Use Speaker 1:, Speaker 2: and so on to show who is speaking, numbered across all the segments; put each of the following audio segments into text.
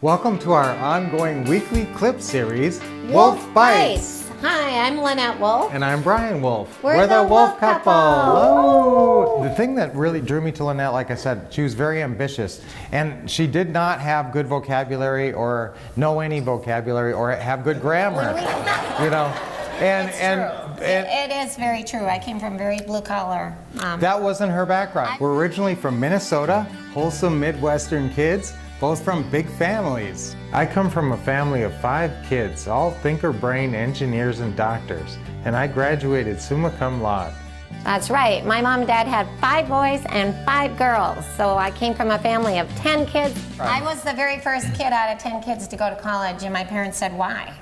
Speaker 1: Welcome to our ongoing weekly clip series, Wolff Bites.
Speaker 2: Hi, I'm Lynette Wolff.
Speaker 1: And I'm Brian Wolff.
Speaker 2: We're the Wolff couple.
Speaker 1: Oh. The thing that really drew me to Lynette, like I said, she was very ambitious. And she did not have good vocabulary or know any vocabulary or have good grammar. You know.
Speaker 2: It is very true. I came from very blue collar.
Speaker 1: That wasn't her background. We're originally from Minnesota, wholesome Midwestern kids, both from big families. I come from a family of 5 kids, all thinker brain engineers and doctors, and I graduated summa cum laude.
Speaker 2: That's right. My mom and dad had 5 boys and 5 girls, so I came from a family of 10 kids. Right. I was the very first kid out of 10 kids to go to college, and my parents said, why?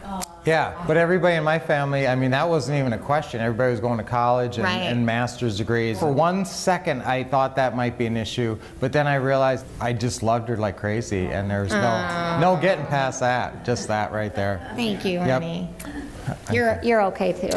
Speaker 1: Yeah, but everybody in my family, I mean, that wasn't even a question. Everybody was going to college and master's degrees. For one second, I thought that might be an issue, but then I realized I just loved her like crazy, and there's no getting past that. Just that right there.
Speaker 2: Thank you, honey. You're okay too.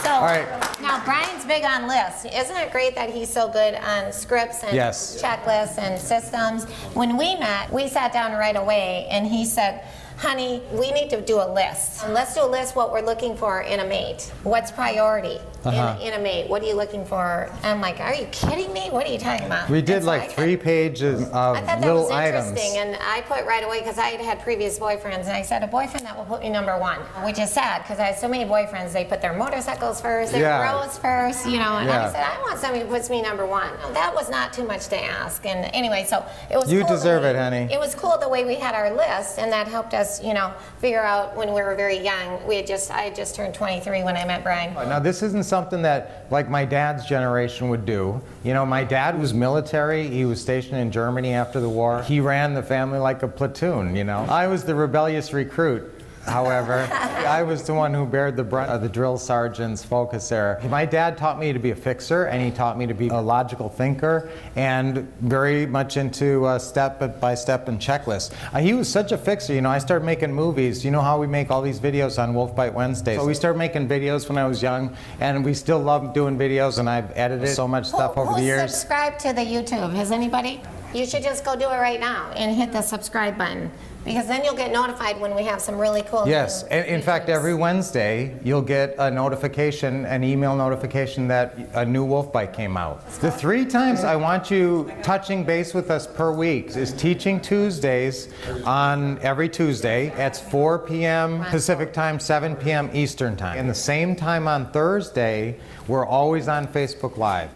Speaker 1: All right.
Speaker 2: Now, Brian's big on lists. Isn't it great that he's so good on scripts and checklists and systems? When we met, we sat down right away, and he said, honey, we need to do a list. And let's do a list what we're looking for in a mate. What's priority in a mate? What are you looking for? I'm like, are you kidding me? What are you talking about?
Speaker 1: We did like 3 pages of little items. I thought that was interesting, and I put right away, because I had previous boyfriends, and I said, a boyfriend that will put you number 1, which is sad, because I had so many boyfriends, they put their motorcycles first, their girls first, you know, and I said, I want somebody who puts me number 1. That was not too much to ask, and anyway, so it was You deserve it, honey.
Speaker 2: It was cool the way we had our list, and that helped us, you know, figure out when we were very young. I had just turned 23 when I met Brian.
Speaker 1: Now, this isn't something that like my dad's generation would do. You know, my dad was military. He was stationed in Germany after the war. He ran the family like a platoon, you know. I was the rebellious recruit. However, I was the one who bared the brunt of the drill sergeant's focus there. My dad taught me to be a fixer, and he taught me to be a logical thinker, and very much into step-by-step and checklists. He was such a fixer. You know, I started making movies. You know how we make all these videos on Wolff Bite Wednesdays? So we started making videos when I was young, and we still love doing videos, and I've edited so much stuff over the years.
Speaker 2: Subscribe to the YouTube? Has anybody? You should just go do it right now and hit the subscribe button, because then you'll get notified when we have some really cool
Speaker 1: Yes, and in fact, every Wednesday, you'll get a notification, an email notification that a new Wolff Bite came out. The 3 times I want you touching base with us per week is Teaching Tuesdays on every Tuesday. It's 4 p.m. Pacific time, 7 p.m. Eastern time. And the same time on Thursday, we're always on Facebook Live.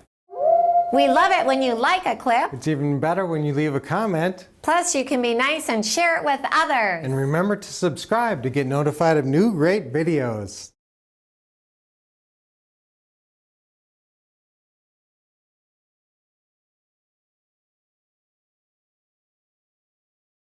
Speaker 2: We love it when you like a clip.
Speaker 1: It's even better when you leave a comment.
Speaker 2: Plus, you can be nice and share it with others.
Speaker 1: And remember to subscribe to get notified of new great videos.